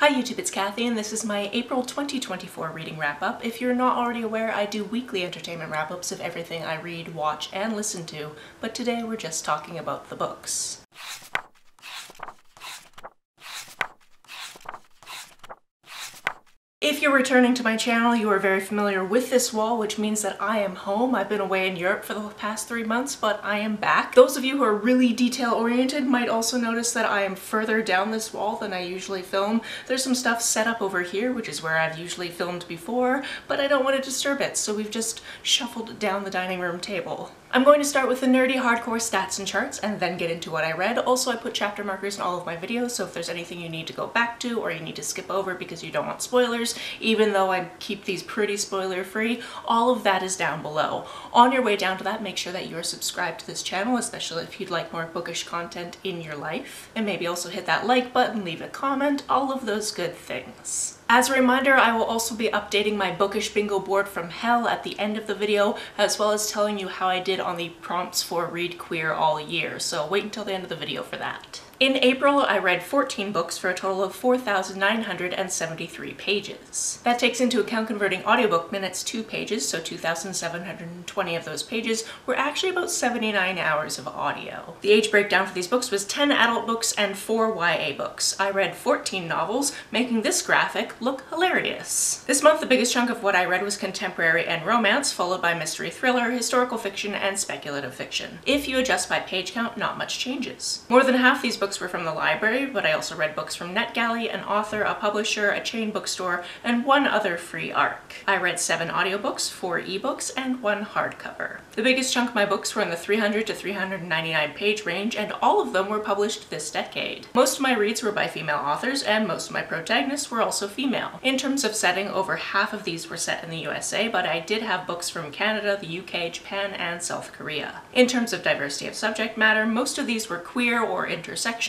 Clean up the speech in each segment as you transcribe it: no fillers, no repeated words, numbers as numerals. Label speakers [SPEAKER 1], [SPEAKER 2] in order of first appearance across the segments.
[SPEAKER 1] Hi YouTube, it's Kathy and this is my April 2024 reading wrap-up. If you're not already aware, I do weekly entertainment wrap-ups of everything I read, watch, and listen to, but today we're just talking about the books. If you're returning to my channel, you are very familiar with this wall, which means that I am home. I've been away in Europe for the past 3 months, but I am back. Those of you who are really detail-oriented might also notice that I am further down this wall than I usually film. There's some stuff set up over here, which is where I've usually filmed before, but I don't want to disturb it, so we've just shuffled down the dining room table. I'm going to start with the nerdy hardcore stats and charts and then get into what I read. Also, I put chapter markers in all of my videos, so if there's anything you need to go back to or you need to skip over because you don't want spoilers, even though I keep these pretty spoiler free, all of that is down below. On your way down to that, make sure that you're subscribed to this channel, especially if you'd like more bookish content in your life. And maybe also hit that like button, leave a comment, all of those good things. As a reminder, I will also be updating my Bookish Bingo Board from hell at the end of the video, as well as telling you how I did on the prompts for Read Queer all year, so wait until the end of the video for that. In April, I read 14 books for a total of 4,973 pages. That takes into account converting audiobook minutes to pages, so 2,720 of those pages were actually about 79 hours of audio. The age breakdown for these books was 10 adult books and 4 YA books. I read 14 novels, making this graphic look hilarious. This month, the biggest chunk of what I read was contemporary and romance, followed by mystery thriller, historical fiction, and speculative fiction. If you adjust by page count, not much changes. More than half these books were from the library, but I also read books from NetGalley, an author, a publisher, a chain bookstore, and one other free ARC. I read 7 audiobooks, 4 ebooks, and 1 hardcover. The biggest chunk of my books were in the 300 to 399 page range, and all of them were published this decade. Most of my reads were by female authors, and most of my protagonists were also female. In terms of setting, over half of these were set in the USA, but I did have books from Canada, the UK, Japan, and South Korea. In terms of diversity of subject matter, most of these were queer or intersectional,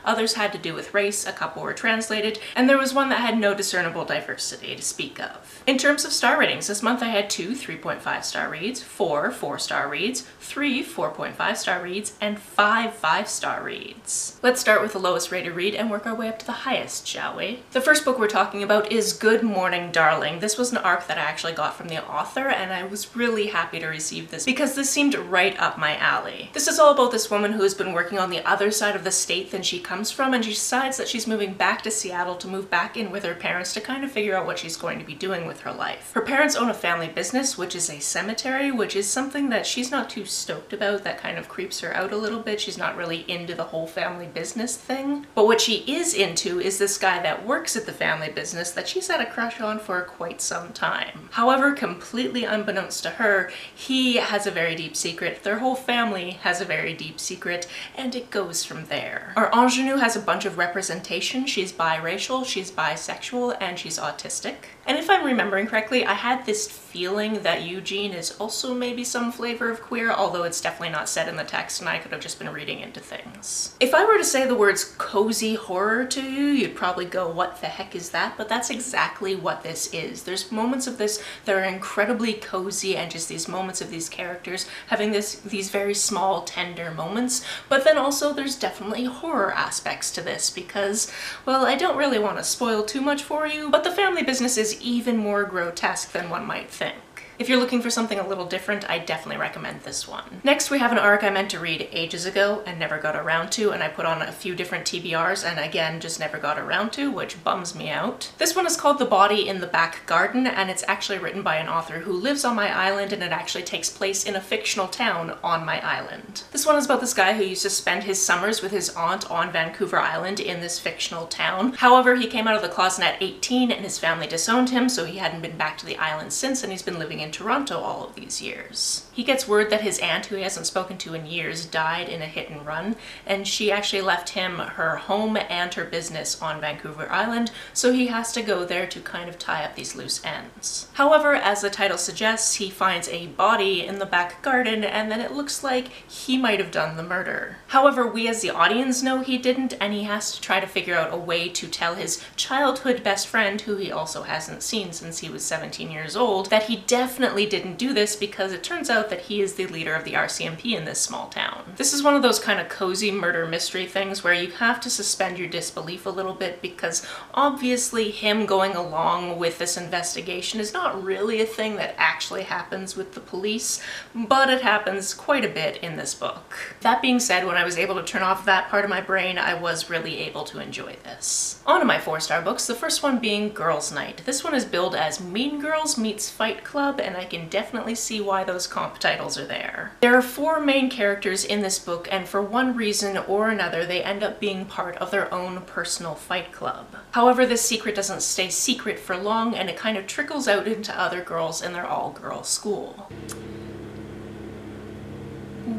[SPEAKER 1] others had to do with race, a couple were translated, and there was one that had no discernible diversity to speak of. In terms of star ratings, this month I had 2 3.5 star reads, 4 4-star reads, 3 4.5 star reads, and 5 5-star reads. Let's start with the lowest rated read and work our way up to the highest, shall we? The first book we're talking about is Good Morning, Darling. This was an ARC that I actually got from the author, and I was really happy to receive this because this seemed right up my alley. This is all about this woman who has been working on the other side of the state than she comes from, and she decides that she's moving back to Seattle to move back in with her parents to kind of figure out what she's going to be doing with her life. Her parents own a family business, which is a cemetery, which is something that she's not too stoked about. That kind of creeps her out a little bit. She's not really into the whole family business thing. But what she is into is this guy that works at the family business that she's had a crush on for quite some time. However, completely unbeknownst to her, he has a very deep secret. Their whole family has a very deep secret, and it goes from there. Our ingenue has a bunch of representation. She's biracial, she's bisexual, and she's autistic. And if I'm remembering correctly, I had this feeling that Eugene is also maybe some flavor of queer, although it's definitely not said in the text and I could have just been reading into things. If I were to say the words cozy horror to you, you'd probably go, what the heck is that? But that's exactly what this is. There's moments of this that are incredibly cozy and just these moments of these characters having these very small, tender moments, but then also there's definitely horror aspects to this because, well, I don't really want to spoil too much for you, but the family business is even more grotesque than one might think. If you're looking for something a little different, I definitely recommend this one. Next, we have an ARC I meant to read ages ago and never got around to, and I put on a few different TBRs and again just never got around to, which bums me out. This one is called The Body in the Back Garden, and it's actually written by an author who lives on my island, and it actually takes place in a fictional town on my island. This one is about this guy who used to spend his summers with his aunt on Vancouver Island in this fictional town. However, he came out of the closet at 18 and his family disowned him, so he hadn't been back to the island since, and he's been living in Toronto all of these years. He gets word that his aunt, who he hasn't spoken to in years, died in a hit and run, and she actually left him her home and her business on Vancouver Island, so he has to go there to kind of tie up these loose ends. However, as the title suggests, he finds a body in the back garden, and then it looks like he might have done the murder. However, we as the audience know he didn't, and he has to try to figure out a way to tell his childhood best friend, who he also hasn't seen since he was 17 years old, that he definitely definitely didn't do this because it turns out that he is the leader of the RCMP in this small town. This is one of those kind of cozy murder mystery things where you have to suspend your disbelief a little bit because obviously him going along with this investigation is not really a thing that actually happens with the police, but it happens quite a bit in this book. That being said, when I was able to turn off that part of my brain, I was really able to enjoy this. On to my 4-star books, the first one being Girls' Night. This one is billed as Mean Girls meets Fight Club, and I can definitely see why those comp titles are there. There are 4 main characters in this book, and for one reason or another, they end up being part of their own personal fight club. However, this secret doesn't stay secret for long, and it kind of trickles out into other girls in their all-girls school.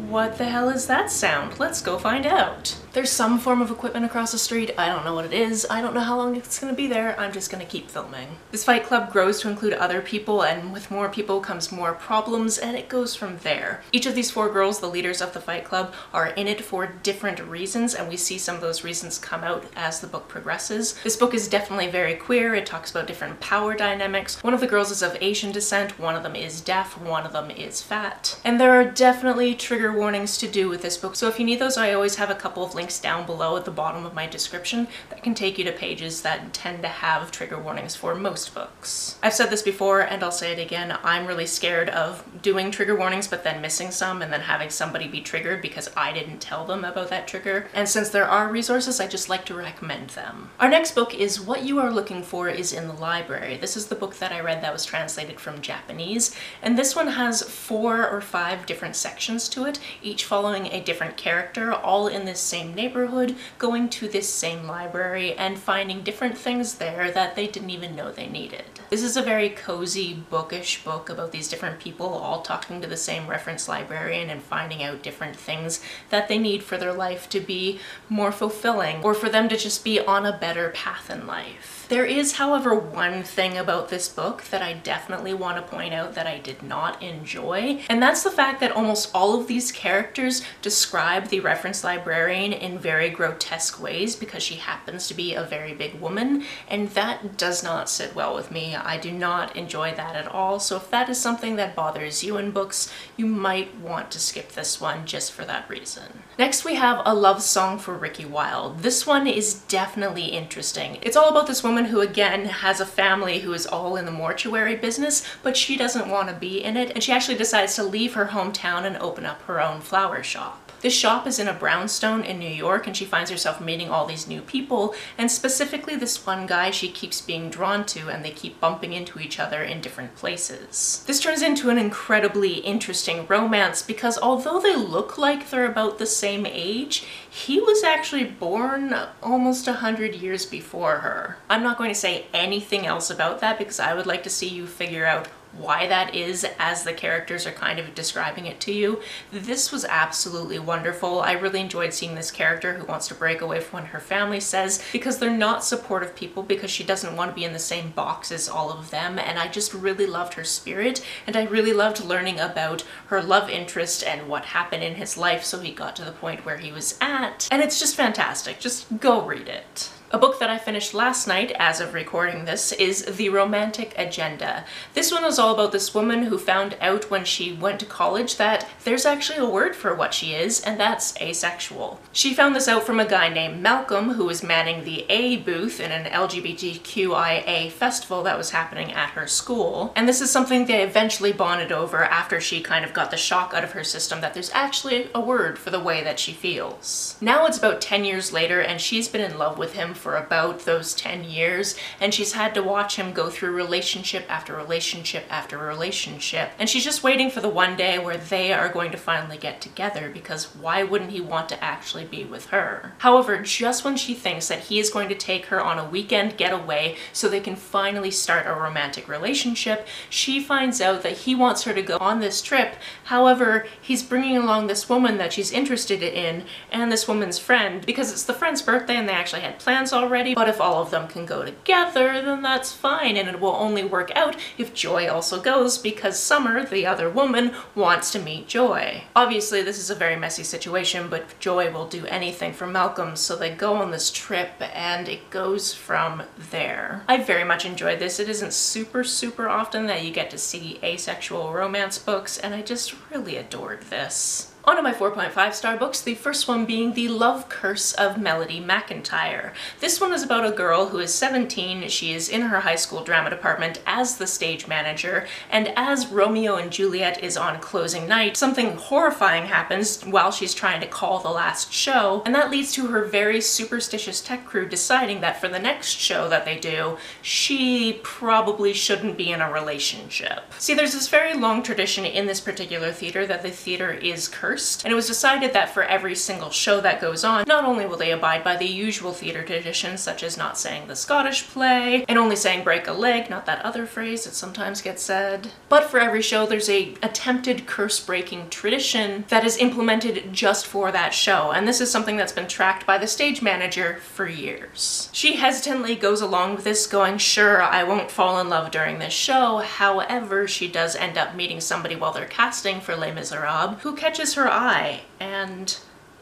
[SPEAKER 1] What the hell is that sound? Let's go find out. There's some form of equipment across the street. I don't know what it is. I don't know how long it's gonna be there. I'm just gonna keep filming. This fight club grows to include other people, and with more people comes more problems, and it goes from there. Each of these 4 girls, the leaders of the fight club, are in it for different reasons, and we see some of those reasons come out as the book progresses. This book is definitely very queer. It talks about different power dynamics. One of the girls is of Asian descent, one of them is deaf, one of them is fat. And there are definitely trigger warnings to do with this book, so if you need those, I always have a couple of links down below at the bottom of my description that can take you to pages that tend to have trigger warnings for most books. I've said this before and I'll say it again, I'm really scared of doing trigger warnings but then missing some and then having somebody be triggered because I didn't tell them about that trigger, and since there are resources, I just like to recommend them. Our next book is What You Are Looking For Is in the Library. This is the book that I read that was translated from Japanese, and this one has 4 or 5 different sections to it, each following a different character, all in this same neighborhood, going to this same library and finding different things there that they didn't even know they needed. This is a very cozy, bookish book about these different people all talking to the same reference librarian and finding out different things that they need for their life to be more fulfilling, or for them to just be on a better path in life. There is, however, one thing about this book that I definitely want to point out that I did not enjoy, and that's the fact that almost all of these characters describe the reference librarian in very grotesque ways because she happens to be a very big woman, and that does not sit well with me. I do not enjoy that at all, so if that is something that bothers you in books, you might want to skip this one just for that reason. Next we have A Love Song for Ricki Wilde. This one is definitely interesting. It's all about this woman who again has a family who is all in the mortuary business, but she doesn't want to be in it, and she actually decides to leave her hometown and open up her own flower shop. This shop is in a brownstone in New York, and she finds herself meeting all these new people, and specifically this one guy she keeps being drawn to, and they keep bumping into each other in different places. This turns into an incredibly interesting romance because although they look like they're about the same age, he was actually born almost 100 years before her. I'm not going to say anything else about that because I would like to see you figure out why that is as the characters are kind of describing it to you. This was absolutely wonderful. I really enjoyed seeing this character who wants to break away from what her family says because they're not supportive people, because she doesn't want to be in the same box as all of them, and I just really loved her spirit, and I really loved learning about her love interest and what happened in his life so he got to the point where he was at, and it's just fantastic. Just go read it. A book that I finished last night, as of recording this, is The Romantic Agenda. This one is all about this woman who found out when she went to college that there's actually a word for what she is, and that's asexual. She found this out from a guy named Malcolm who was manning the A booth in an LGBTQIA festival that was happening at her school, and this is something they eventually bonded over after she kind of got the shock out of her system that there's actually a word for the way that she feels. Now it's about 10 years later, and she's been in love with him for about those 10 years, and she's had to watch him go through relationship after relationship after relationship, and she's just waiting for the one day where they are going to finally get together, because why wouldn't he want to actually be with her? However, just when she thinks that he is going to take her on a weekend getaway so they can finally start a romantic relationship, she finds out that he wants her to go on this trip. However, he's bringing along this woman that she's interested in and this woman's friend because it's the friend's birthday and they actually had plans romance already, but if all of them can go together, then that's fine, and it will only work out if Joy also goes because Summer, the other woman, wants to meet Joy. Obviously, this is a very messy situation, but Joy will do anything for Malcolm, so they go on this trip, and it goes from there. I very much enjoyed this. It isn't super often that you get to see asexual romance books, and I just really adored this. On to my 4.5 star books, the first one being The Love Curse of Melody McIntyre. This one is about a girl who is 17, she is in her high school drama department as the stage manager, and as Romeo and Juliet is on closing night, something horrifying happens while she's trying to call the last show, and that leads to her very superstitious tech crew deciding that for the next show that they do, she probably shouldn't be in a relationship. See, there's this very long tradition in this particular theater that the theater is cursed, and it was decided that for every single show that goes on, not only will they abide by the usual theater traditions such as not saying the Scottish play and only saying break a leg, not that other phrase that sometimes gets said, but for every show there's a attempted curse-breaking tradition that is implemented just for that show, and this is something that's been tracked by the stage manager for years. She hesitantly goes along with this, going, sure, I won't fall in love during this show. However, she does end up meeting somebody while they're casting for Les Miserables who catches her eye, and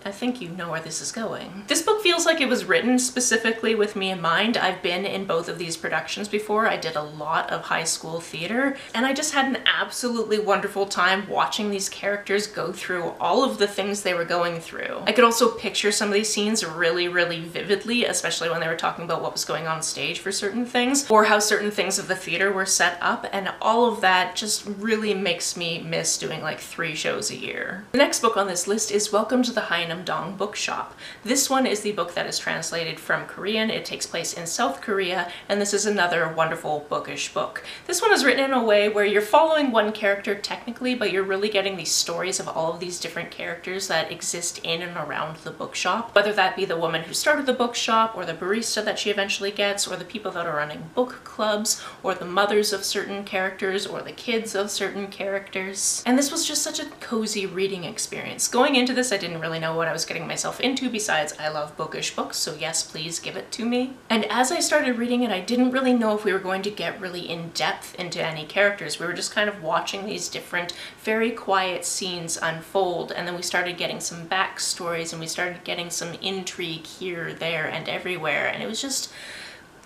[SPEAKER 1] I think you know where this is going. This book feels like it was written specifically with me in mind. I've been in both of these productions before. I did a lot of high school theater, and I just had an absolutely wonderful time watching these characters go through all of the things they were going through. I could also picture some of these scenes really vividly, especially when they were talking about what was going on stage for certain things, or how certain things of the theater were set up, and all of that just really makes me miss doing like 3 shows a year. The next book on this list is Welcome to the Hyunam-dong Bookshop. This one is the book that is translated from Korean. It takes place in South Korea, and this is another wonderful bookish book. This one is written in a way where you're following one character technically, but you're really getting these stories of all of these different characters that exist in and around the bookshop, whether that be the woman who started the bookshop, or the barista that she eventually gets, or the people that are running book clubs, or the mothers of certain characters, or the kids of certain characters. And this was just such a cozy reading experience. Going into this, I didn't really know what I was getting myself into, besides I love bookish books, so yes, please give it to me. And as I started reading it, I didn't really know if we were going to get really in depth into any characters. We were just kind of watching these different, very quiet scenes unfold, and then we started getting some backstories, and we started getting some intrigue here, there, and everywhere, and it was just,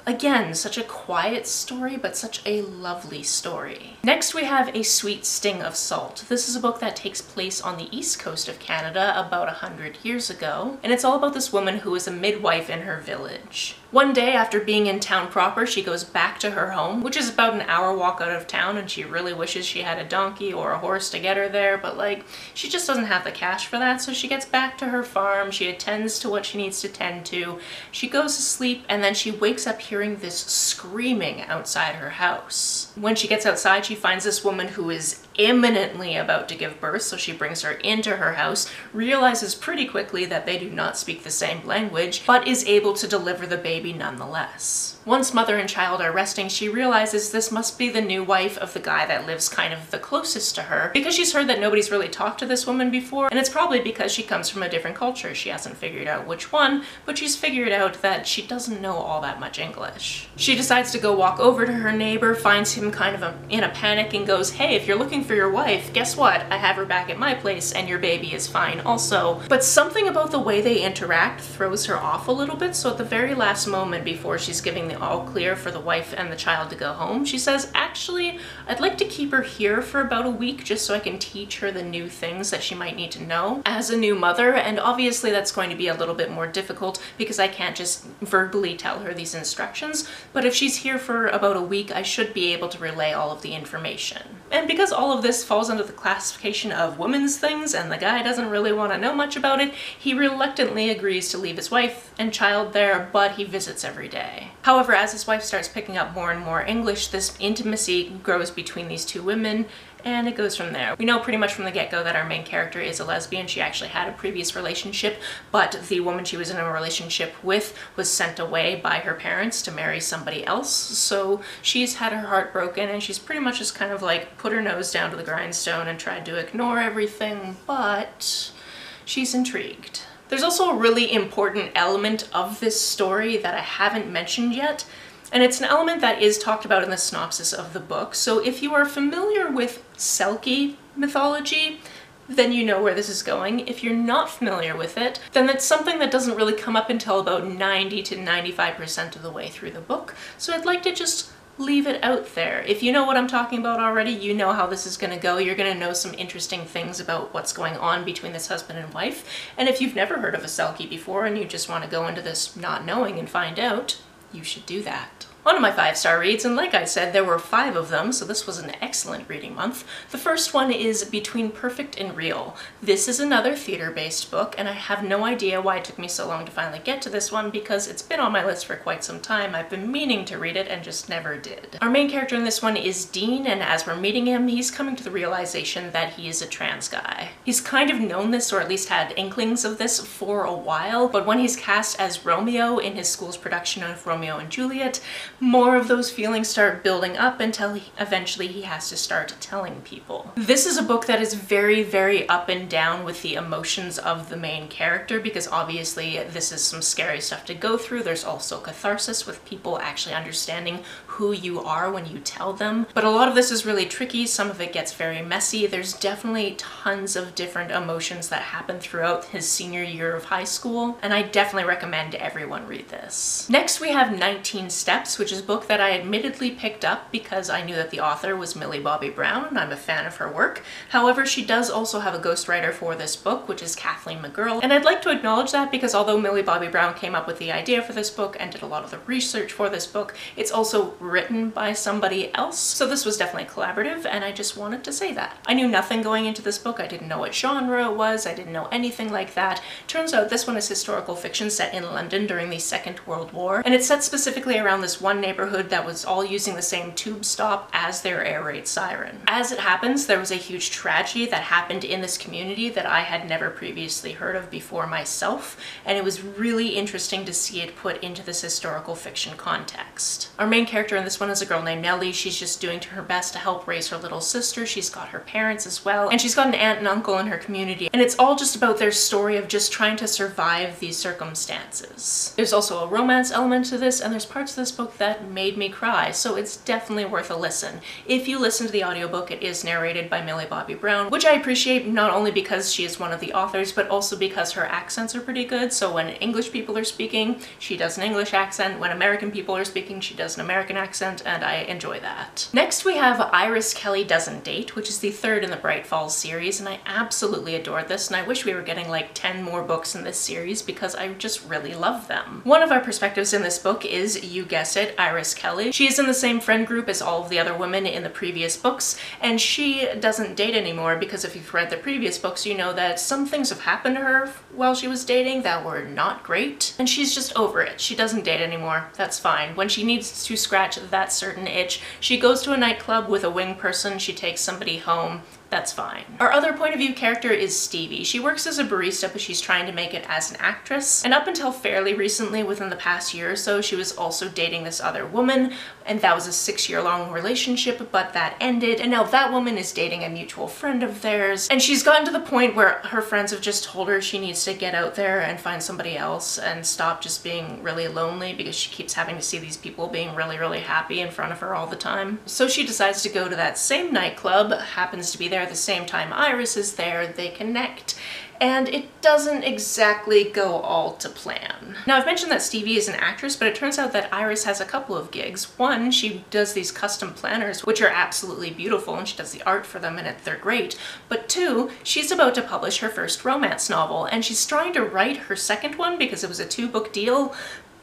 [SPEAKER 1] again, such a quiet story, but such a lovely story. Next we have A Sweet Sting of Salt. This is a book that takes place on the east coast of Canada about 100 years ago, and it's all about this woman who is a midwife in her village. One day after being in town proper, she goes back to her home, which is about an hour walk out of town, and she really wishes she had a donkey or a horse to get her there, but like, she just doesn't have the cash for that, so she gets back to her farm, she attends to what she needs to tend to, she goes to sleep, and then she wakes up hearing this screaming outside her house. When she gets outside, she finds this woman who is imminently about to give birth, so she brings her into her house, realizes pretty quickly that they do not speak the same language, but is able to deliver the baby nonetheless. Once mother and child are resting, she realizes this must be the new wife of the guy that lives kind of the closest to her, because she's heard that nobody's really talked to this woman before, and it's probably because she comes from a different culture. She hasn't figured out which one, but she's figured out that she doesn't know all that much English. She decides to go walk over to her neighbor, finds him kind of in a panic, and goes, hey, if you're looking for your wife, guess what? I have her back at my place, and your baby is fine also. But something about the way they interact throws her off a little bit, so at the very last moment before she's giving the all clear for the wife and the child to go home, she says, actually, I'd like to keep her here for about a week just so I can teach her the new things that she might need to know as a new mother, and obviously that's going to be a little bit more difficult because I can't just verbally tell her these instructions, but if she's here for about a week, I should be able to relay all of the information. And because all of this falls under the classification of women's things and the guy doesn't really want to know much about it, he reluctantly agrees to leave his wife and child there, but he visits every day. However, as his wife starts picking up more and more English, this intimacy grows between these two women, and it goes from there. We know pretty much from the get-go that our main character is a lesbian. She actually had a previous relationship, but the woman she was in a relationship with was sent away by her parents to marry somebody else, so she's had her heart broken, and she's pretty much just kind of like put her nose down to the grindstone and tried to ignore everything, but she's intrigued. There's also a really important element of this story that I haven't mentioned yet, and it's an element that is talked about in the synopsis of the book. So if you are familiar with Selkie mythology, then you know where this is going. If you're not familiar with it, then it's something that doesn't really come up until about 90 to 95% of the way through the book. So I'd like to just leave it out there. If you know what I'm talking about already, you know how this is going to go. You're going to know some interesting things about what's going on between this husband and wife. And if you've never heard of a Selkie before and you just want to go into this not knowing and find out, you should do that. On to my 5-star reads, and like I said, there were 5 of them, so this was an excellent reading month. The first one is Between Perfect and Real. This is another theater-based book, and I have no idea why it took me so long to finally get to this one, because it's been on my list for quite some time. I've been meaning to read it and just never did. Our main character in this one is Dean, and as we're meeting him, he's coming to the realization that he is a trans guy. He's kind of known this, or at least had inklings of this, for a while, but when he's cast as Romeo in his school's production of Romeo and Juliet, more of those feelings start building up until eventually he has to start telling people. This is a book that is very, very up and down with the emotions of the main character, because obviously this is some scary stuff to go through. There's also catharsis with people actually understanding who you are when you tell them. But a lot of this is really tricky. Some of it gets very messy. There's definitely tons of different emotions that happen throughout his senior year of high school, and I definitely recommend everyone read this. Next we have 19 Steps, which is a book that I admittedly picked up because I knew that the author was Millie Bobby Brown and I'm a fan of her work. However, she does also have a ghostwriter for this book, which is Kathleen McGurl, and I'd like to acknowledge that because although Millie Bobby Brown came up with the idea for this book and did a lot of the research for this book, it's also written by somebody else, so this was definitely collaborative, and I just wanted to say that. I knew nothing going into this book. I didn't know what genre it was. I didn't know anything like that. Turns out this one is historical fiction set in London during the Second World War, and it's set specifically around this one neighborhood that was all using the same tube stop as their air raid siren. As it happens, there was a huge tragedy that happened in this community that I had never previously heard of before myself, and it was really interesting to see it put into this historical fiction context. Our main character in this one is a girl named Nellie. She's just doing her best to help raise her little sister. She's got her parents as well, and she's got an aunt and uncle in her community, and it's all just about their story of just trying to survive these circumstances. There's also a romance element to this, and there's parts of this book that made me cry, so it's definitely worth a listen. If you listen to the audiobook, it is narrated by Millie Bobby Brown, which I appreciate not only because she is one of the authors, but also because her accents are pretty good. So when English people are speaking, she does an English accent. When American people are speaking, she does an American accent, and I enjoy that. Next we have Iris Kelly Doesn't Date, which is the 3rd in the Bright Falls series, and I absolutely adore this, and I wish we were getting like 10 more books in this series because I just really love them. One of our perspectives in this book is, you guessed it, Iris Kelly. She is in the same friend group as all of the other women in the previous books, and she doesn't date anymore because if you've read the previous books, you know that some things have happened to her while she was dating that were not great, and she's just over it. She doesn't date anymore. That's fine. When she needs to scratch that certain itch, she goes to a nightclub with a wing person, she takes somebody home. That's fine. Our other point of view character is Stevie. She works as a barista, but she's trying to make it as an actress. And up until fairly recently, within the past year or so, she was also dating this other woman, and that was a 6-year-long relationship, but that ended. And now that woman is dating a mutual friend of theirs. And she's gotten to the point where her friends have just told her she needs to get out there and find somebody else and stop just being really lonely because she keeps having to see these people being really, really happy in front of her all the time. So she decides to go to that same nightclub, happens to be there at the same time Iris is there, they connect, and it doesn't exactly go all to plan. Now, I've mentioned that Stevie is an actress, but it turns out that Iris has a couple of gigs. One, she does these custom planners, which are absolutely beautiful, and she does the art for them, and they're great. But 2, she's about to publish her first romance novel, and she's trying to write her second one because it was a 2-book deal,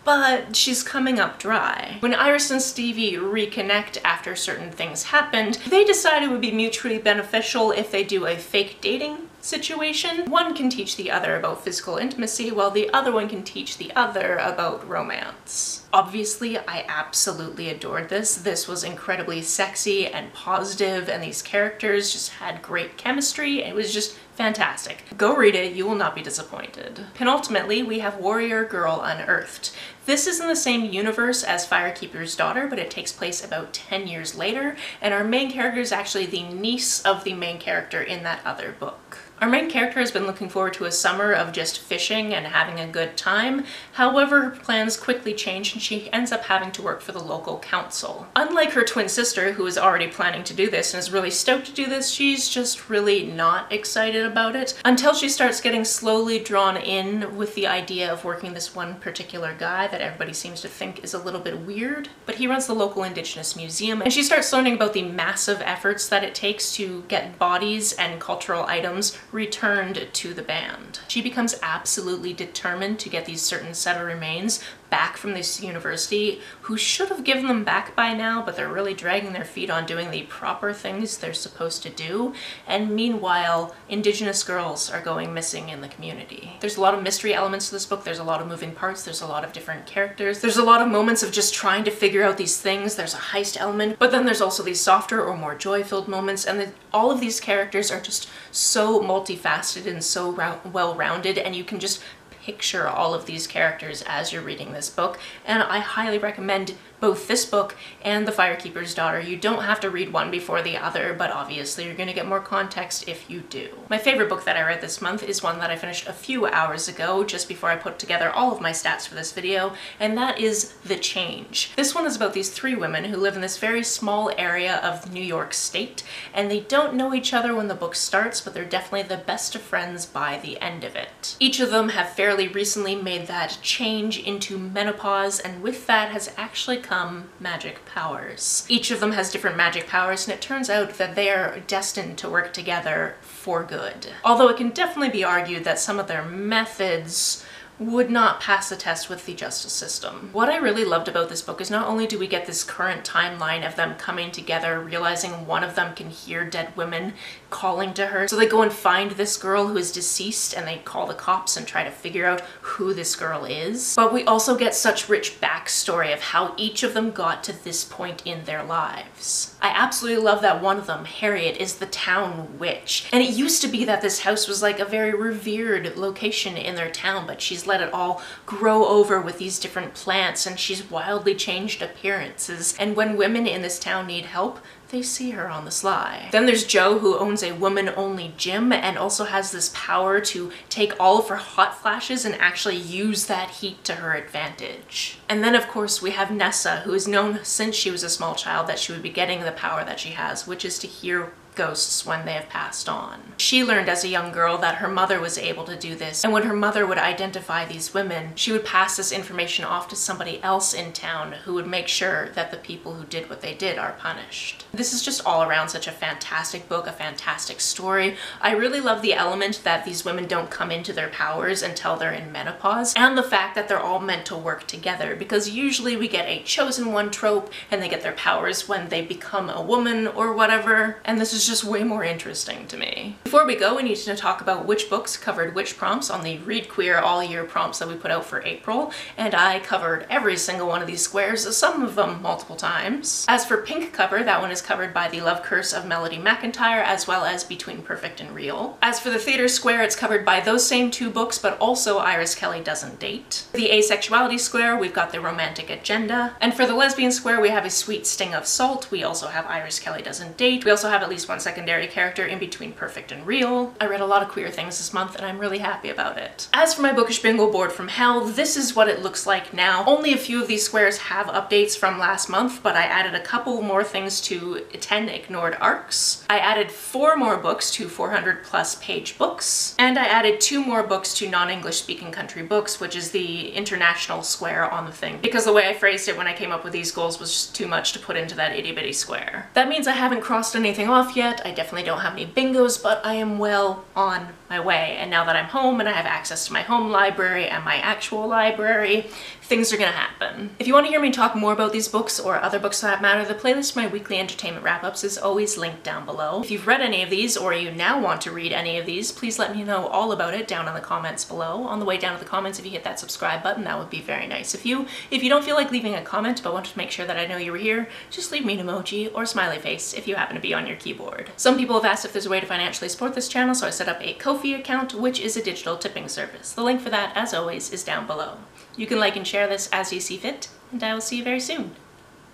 [SPEAKER 1] but she's coming up dry. When Iris and Stevie reconnect after certain things happened, they decide it would be mutually beneficial if they do a fake dating situation. One can teach the other about physical intimacy, while the other one can teach the other about romance. Obviously, I absolutely adored this. This was incredibly sexy and positive, and these characters just had great chemistry. It was just fantastic. Go read it, you will not be disappointed. Penultimately, we have Warrior Girl Unearthed. This is in the same universe as Firekeeper's Daughter, but it takes place about 10 years later, and our main character is actually the niece of the main character in that other book. Our main character has been looking forward to a summer of just fishing and having a good time. However, her plans quickly change and she ends up having to work for the local council. Unlike her twin sister, who is already planning to do this and is really stoked to do this, she's just really not excited about it until she starts getting slowly drawn in with the idea of working this one particular guy that everybody seems to think is a little bit weird. But he runs the local Indigenous museum, and she starts learning about the massive efforts that it takes to get bodies and cultural items returned to the band. She becomes absolutely determined to get these certain set of remains back from this university, who should have given them back by now, but they're really dragging their feet on doing the proper things they're supposed to do. And meanwhile, Indigenous girls are going missing in the community. There's a lot of mystery elements to this book. There's a lot of moving parts. There's a lot of different characters. There's a lot of moments of just trying to figure out these things. There's a heist element, but then there's also these softer or more joy-filled moments, and all of these characters are just so multifaceted and so well-rounded, and you can just picture all of these characters as you're reading this book, and I highly recommend both this book and The Firekeeper's Daughter. You don't have to read one before the other, but obviously you're going to get more context if you do. My favorite book that I read this month is one that I finished a few hours ago, just before I put together all of my stats for this video, and that is The Change. This one is about these three women who live in this very small area of New York State, and they don't know each other when the book starts, but they're definitely the best of friends by the end of it. Each of them have fairly recently made that change into menopause, and with that has actually come magic powers. Each of them has different magic powers, and it turns out that they are destined to work together for good. Although it can definitely be argued that some of their methods would not pass the test with the justice system. What I really loved about this book is not only do we get this current timeline of them coming together, realizing one of them can hear dead women calling to her, so they go and find this girl who is deceased and they call the cops and try to figure out who this girl is. But we also get such rich backstory of how each of them got to this point in their lives. I absolutely love that one of them, Harriet, is the town witch. And it used to be that this house was like a very revered location in their town, but she's let it all grow over with these different plants, and she's wildly changed appearances. And when women in this town need help, they see her on the sly. Then there's Jo, who owns a woman-only gym and also has this power to take all of her hot flashes and actually use that heat to her advantage. And then of course we have Nessa, who is known since she was a small child that she would be getting the power that she has, which is to hear ghosts when they have passed on. She learned as a young girl that her mother was able to do this, and when her mother would identify these women, she would pass this information off to somebody else in town who would make sure that the people who did what they did are punished. This is just all around such a fantastic book, a fantastic story. I really love the element that these women don't come into their powers until they're in menopause, and the fact that they're all meant to work together, because usually we get a chosen one trope and they get their powers when they become a woman or whatever, and this is just way more interesting to me. Before we go, we need to talk about which books covered which prompts on the Read Queer all year prompts that we put out for April, and I covered every single one of these squares, some of them multiple times. As for Pink Cover, that one is covered by The Love Curse of Melody McIntyre, as well as Between Perfect and Real. As for the Theater Square, it's covered by those same two books, but also Iris Kelly Doesn't Date. The Asexuality Square, we've got The Romantic Agenda, and for the Lesbian Square, we have A Sweet Sting of Salt. We also have Iris Kelly Doesn't Date. We also have at least one secondary character in Between Perfect and Real. I read a lot of queer things this month and I'm really happy about it. As for my Bookish Bingo Board from hell, this is what it looks like now. Only a few of these squares have updates from last month, but I added a couple more things to 10 ignored arcs. I added 4 more books to 400+ page books, and I added 2 more books to non-English speaking country books, which is the international square on the thing, because the way I phrased it when I came up with these goals was just too much to put into that itty bitty square. That means I haven't crossed anything off yet. I definitely don't have any bingos, but I am well on my way. And now that I'm home and I have access to my home library and my actual library, things are gonna happen. If you want to hear me talk more about these books or other books for that matter, the playlist for my weekly entertainment wrap-ups is always linked down below. If you've read any of these or you now want to read any of these, please let me know all about it down in the comments below. On the way down to the comments, if you hit that subscribe button, that would be very nice. If you don't feel like leaving a comment but want to make sure that I know you were here, just leave me an emoji or smiley face if you happen to be on your keyboard. Some people have asked if there's a way to financially support this channel, so I set up a Ko-fi account, which is a digital tipping service. The link for that, as always, is down below. You can like and share this as you see fit, and I will see you very soon.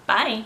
[SPEAKER 1] Bye!